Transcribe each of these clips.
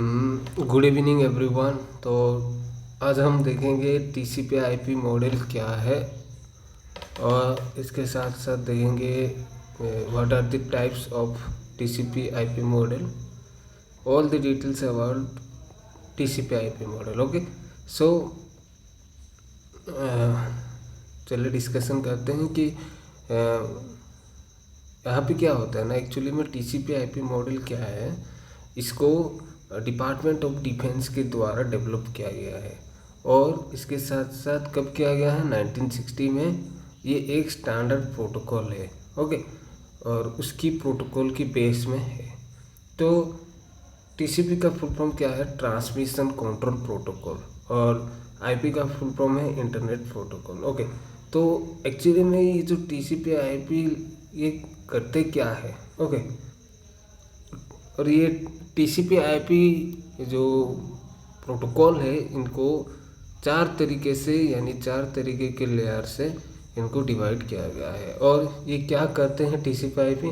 Good evening everyone. तो आज हम देखेंगे टीसीपी आईपी मॉडल क्या है और इसके साथ साथ देखेंगे what are the types of TCP IP model, all the details about TCP IP model. Okay, so चलिए डिस्कशन करते हैं कि यहाँ पे क्या होता है ना। एक्चुअली में टीसीपी आईपी मॉडल क्या है, इसको डिपार्टमेंट ऑफ डिफेंस के द्वारा डेवलप किया गया है और इसके साथ साथ कब किया गया है, 1960 में। ये एक स्टैंडर्ड प्रोटोकॉल है, ओके, और उसकी प्रोटोकॉल की बेस में है। तो टीसीपी का फुल फॉर्म क्या है, ट्रांसमिशन कंट्रोल प्रोटोकॉल, और आईपी का फुल फॉर्म है इंटरनेट प्रोटोकॉल। ओके, तो एक्चुअली में ये जो टीसीपी आईपी ये करते क्या है, ओके। और ये टीसीपी आईपी जो प्रोटोकॉल है, इनको चार तरीके से यानी चार तरीके के लेयर से इनको डिवाइड किया गया है। और ये क्या करते हैं टीसीपी आईपी,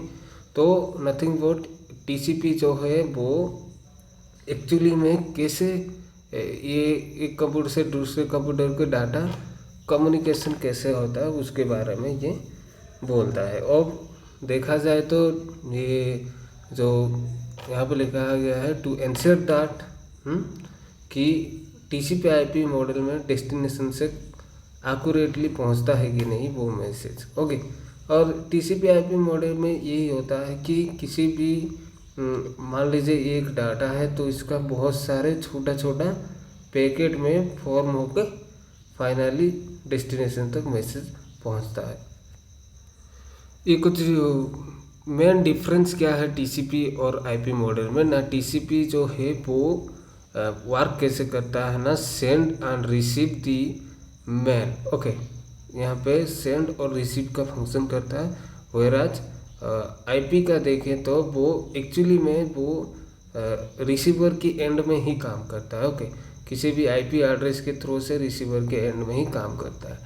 तो नथिंग बट टीसीपी जो है वो एक्चुअली में कैसे ये एक कंप्यूटर से दूसरे कंप्यूटर के डाटा कम्युनिकेशन कैसे होता है उसके बारे में ये बोलता है। और देखा जाए तो ये जो यहाँ पे लिखा गया है, टू एंश्योर दैट कि टीसीपी आईपी मॉडल में डेस्टिनेशन से एक्यूरेटली पहुँचता है कि नहीं वो मैसेज, ओके। और टीसीपी आईपी मॉडल में यही होता है कि किसी भी मान लीजिए एक डाटा है तो इसका बहुत सारे छोटा छोटा पैकेट में फॉर्म होकर फाइनली डेस्टिनेशन तक मैसेज पहुंचता है। ये कुछ मेन डिफरेंस क्या है टीसीपी और आईपी मॉडल में ना। टीसीपी जो है वो वर्क कैसे करता है ना, send and receive the mail, okay. यहाँ पे सेंड और रिसीव का फंक्शन करता है। वेराज आईपी का देखें तो वो एक्चुअली में वो रिसीवर की एंड में ही काम करता है, ओके। किसी भी आईपी एड्रेस के थ्रू से रिसीवर के एंड में ही काम करता है।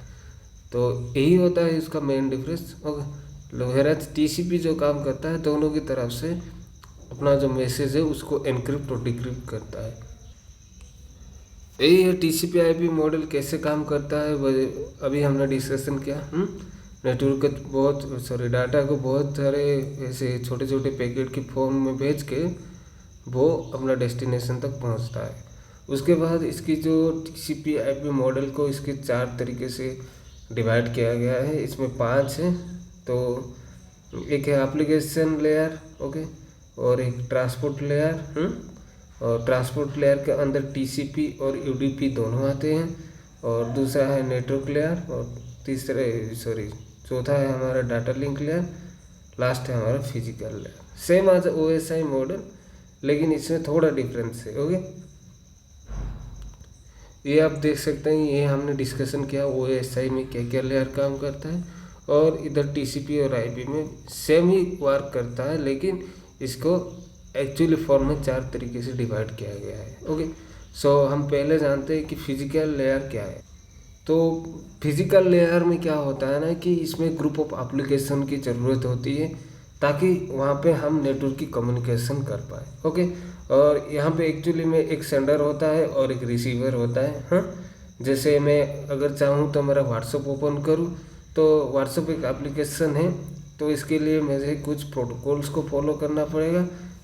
तो यही होता है इसका मेन डिफरेंस, ओके। वेराज टीसीपी जो काम करता है दोनों की तरफ से अपना जो मैसेज है उसको एनक्रिप्ट और डिक्रिप्ट करता है। यही है टीसीपी आईपी मॉडल कैसे काम करता है, अभी हमने डिस्कशन किया। नेटवर्क को डाटा को बहुत सारे ऐसे छोटे छोटे पैकेट के फॉर्म में भेज के वो अपना डेस्टिनेशन तक पहुंचता है। उसके बाद इसकी जो टीसीपी आईपी मॉडल को इसके चार तरीके से डिवाइड किया गया है। इसमें 5 है। तो एक है एप्लीकेशन लेयर, ओके, और एक ट्रांसपोर्ट लेयर, और ट्रांसपोर्ट लेयर के अंदर टीसीपी और यूडीपी दोनों आते हैं। और दूसरा है नेटवर्क लेयर, और चौथा है हमारा डाटा लिंक लेयर, लास्ट है हमारा physical layer. Same as OSI model, लेकिन इसमें थोड़ा डिफरेंस है, ओके। ये आप देख सकते हैं, ये हमने डिस्कशन किया ओएसआई में क्या क्या लेयर काम करता है, और इधर टीसीपी और आईपी में सेम ही वर्क करता है, लेकिन इसको एक्चुअली फॉर्म में 4 तरीके से डिवाइड किया गया है, ओके। सो हम पहले जानते हैं कि फिजिकल लेयर क्या है। तो फिजिकल लेयर में क्या होता है ना कि इसमें ग्रुप ऑफ एप्लीकेशन की ज़रूरत होती है ताकि वहाँ पे हम नेटवर्क की कम्युनिकेशन कर पाए, ओके। और यहाँ पे एक्चुअली में एक सेंडर होता है और एक रिसीवर होता है, हाँ। जैसे मैं अगर चाहूँ तो मेरा व्हाट्सअप ओपन करूँ, तो व्हाट्सअप एक एप्लीकेशन है, तो इसके लिए मुझे कुछ प्रोटोकॉल्स को फॉलो करना पड़ेगा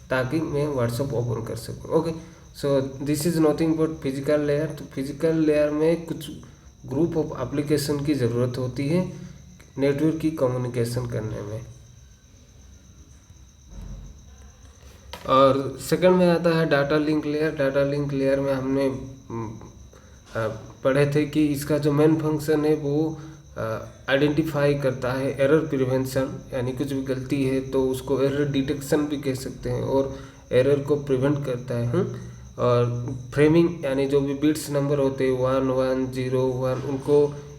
ताकि मैं व्हाट्सअप ओपन कर सकूँ, okay. So this is nothing but physical layer. तो फिजिकल लेयर में कुछ ग्रुप ऑफ एप्लीकेशन की ज़रूरत होती है नेटवर्क की कम्युनिकेशन करने में। और सेकंड में आता है data link layer. Data link layer में हमने पढ़े थे कि इसका जो मेन फंक्शन है वो आइडेंटिफाई करता है एरर प्रिवेंशन, यानी कुछ भी गलती है तो उसको एरर डिटेक्शन भी कह सकते हैं, और एरर को प्रिवेंट करता है। और फ्रेमिंग, यानी जो भी बिट्स नंबर होते हैं 1 1 0 1, उनको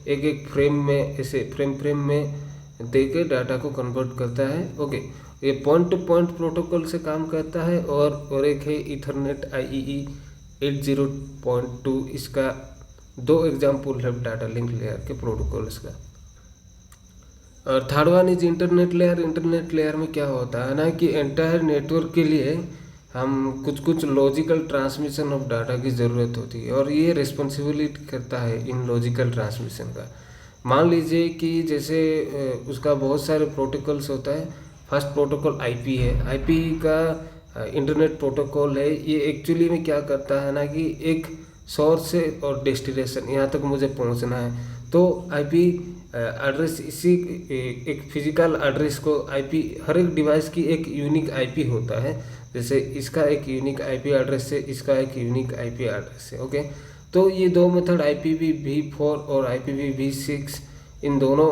एक एक फ्रेम में ऐसे फ्रेम में दे के डाटा को कन्वर्ट करता है, ओके। ये पॉइंट टू पॉइंट प्रोटोकॉल से काम करता है। और एक है इथरनेट IEEE 80.2। इसका 2 एग्जाम्पल है डाटा लिंक लेयर के प्रोटोकॉल्स का। और third one is internet layer. Internet layer में क्या होता है ना कि एंटायर नेटवर्क के लिए हम कुछ लॉजिकल ट्रांसमिशन ऑफ डाटा की ज़रूरत होती है और ये रिस्पॉन्सिबिलिटी करता है इन लॉजिकल ट्रांसमिशन का। मान लीजिए कि जैसे उसका बहुत सारे प्रोटोकॉल्स होता है। फर्स्ट प्रोटोकॉल आईपी है। आईपी का इंटरनेट प्रोटोकॉल है। ये एक्चुअली में क्या करता है ना कि एक सोर्स से और डेस्टिनेशन यहाँ तक मुझे पहुँचना है तो आईपी एड्रेस इसी एक फिजिकल एड्रेस को आईपी हर एक डिवाइस की एक यूनिक आईपी होता है। जैसे इसका एक यूनिक आईपी एड्रेस है, इसका एक यूनिक आईपी एड्रेस है। ओके, तो ये दो मेथड IPv4 और IPv6 इन दोनों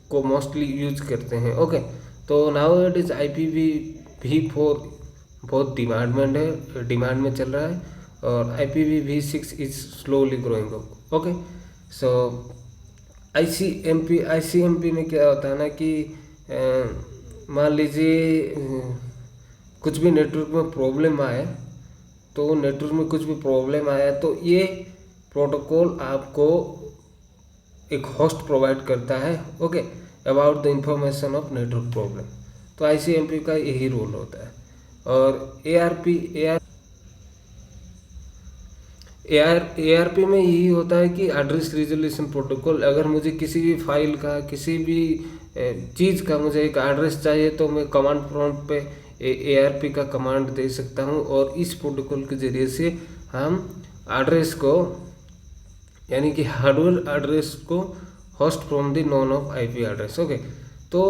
को मोस्टली यूज करते हैं। ओके, तो नाउ इट इज़ IPv4 बहुत डिमांड में चल रहा है और IPv6 is slowly growing up. Okay, so ICMP में क्या होता है ना कि मान लीजिए कुछ भी नेटवर्क में प्रॉब्लम आए तो ये प्रोटोकॉल आपको एक होस्ट प्रोवाइड करता है। Okay, about the information of network problem. तो ICMP का यही रोल होता है। और ARP में यही होता है कि एड्रेस रिजोल्यूशन प्रोटोकॉल। अगर मुझे किसी भी फाइल का किसी भी चीज़ का मुझे एक एड्रेस चाहिए तो मैं कमांड प्रॉम्प्ट पे ARP का कमांड दे सकता हूँ और इस प्रोटोकॉल के ज़रिए से हम एड्रेस को यानी कि हार्डवेयर एड्रेस को host from the known of IP address okay तो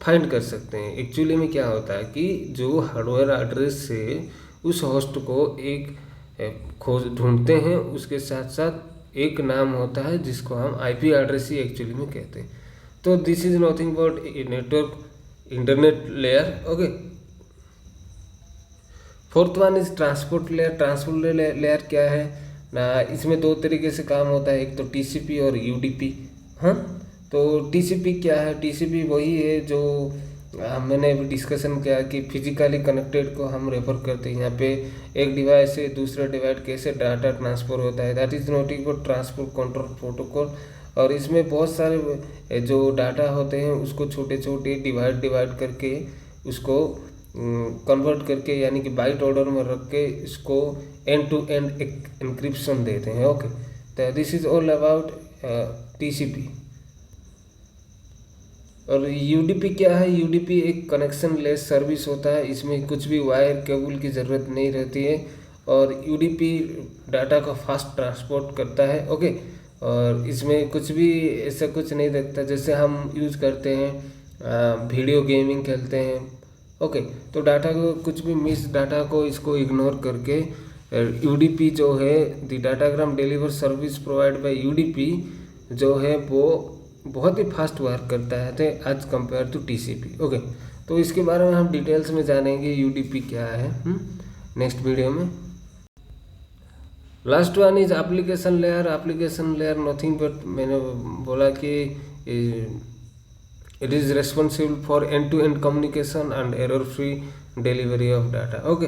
फाइंड कर सकते हैं। एक्चुअली में क्या होता है कि जो हार्डवेयर एड्रेस से उस होस्ट को एक खोज ढूंढते हैं, उसके साथ साथ एक नाम होता है जिसको हम IP एड्रेस ही एक्चुअली में कहते हैं। तो this is nothing but network internet layer. Okay, fourth one is transport layer. Transport layer क्या है ना, इसमें दो तरीके से काम होता है, एक तो TCP और UDP। हाँ, तो TCP क्या है? TCP वही है जो मैंने अभी डिस्कशन किया कि फिजिकली कनेक्टेड को हम रेफर करते हैं। यहाँ पे एक डिवाइस से दूसरा डिवाइस कैसे डाटा ट्रांसफर होता है, that is noting for transport control protocol. और इसमें बहुत सारे जो डाटा होते हैं उसको छोटे छोटे डिवाइड करके उसको कन्वर्ट करके यानी कि बाइट ऑर्डर में रख के इसको एंड टू एंड एन्क्रिप्शन देते हैं। ओके, तो this is all about TCP। और UDP क्या है? UDP एक कनेक्शन लेस सर्विस होता है। इसमें कुछ भी वायर केबल की ज़रूरत नहीं रहती है और UDP डाटा का फास्ट ट्रांसपोर्ट करता है। ओके, और इसमें कुछ भी ऐसा कुछ नहीं देखता जैसे हम यूज़ करते हैं वीडियो गेमिंग खेलते हैं। ओके, तो डाटा को कुछ भी मिस डाटा को इसको इग्नोर करके UDP जो है the datagram deliver service provide by UDP जो है वो बहुत ही फास्ट वर्क करता है as compare to TCP। Okay, तो इसके बारे में हम डिटेल्स में जानेंगे UDP क्या है नेक्स्ट वीडियो में। Last one is application layer. Application layer nothing but मैंने बोला कि it is responsible for end to end communication and error free delivery of data. Okay,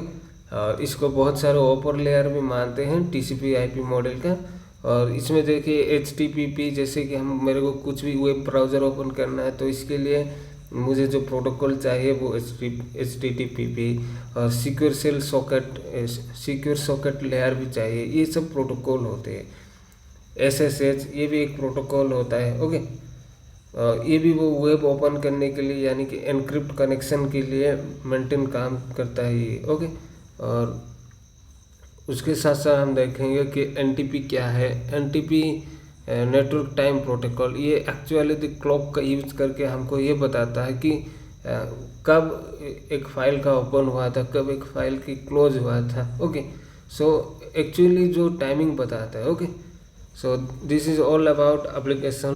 इसको बहुत सारे ओपर लेयर भी मानते हैं TCP IP मॉडल का। और इसमें देखिए HTTP जैसे कि हम मेरे को कुछ भी वेब ब्राउज़र ओपन करना है तो इसके लिए मुझे जो प्रोटोकॉल चाहिए वो HTTP और सिक्योर सॉकेट लेयर भी चाहिए। ये सब प्रोटोकॉल होते हैं। SSH ये भी एक प्रोटोकॉल होता है। ओके, ये भी वो वेब ओपन करने के लिए यानी कि एनक्रिप्ट कनेक्शन के लिए मेंटेन काम करता है ये। ओके, और उसके साथ साथ हम देखेंगे कि NTP क्या है। NTP नेटवर्क टाइम प्रोटोकॉल, ये एक्चुअली द क्लॉक का यूज करके हमको ये बताता है कि कब एक फाइल का ओपन हुआ था, कब एक फाइल की क्लोज हुआ था। ओके, सो एक्चुअली जो टाइमिंग बताता है। Okay, so this is all about application.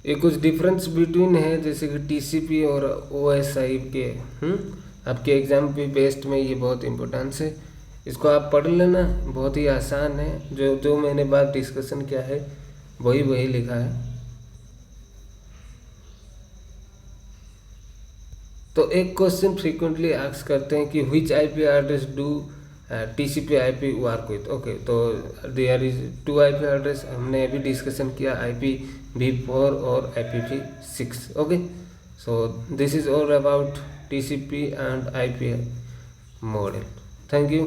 ये कुछ डिफरेंस बिटवीन है जैसे कि TCP और OSI के आपके एग्जाम पे बेस्ड में ये बहुत इम्पोर्टेंस है। इसको आप पढ़ लेना, बहुत ही आसान है। जो मैंने बात डिस्कशन किया है वही लिखा है। तो एक क्वेश्चन फ्रीक्वेंटली आस्क करते हैं कि which IP address do TCP IP work with. Okay, तो देयर इज 2 IP एड्रेस हमने अभी डिस्कशन किया, IPv4 और IPv6। Okay, so this is all about TCP and IP model. Thank you.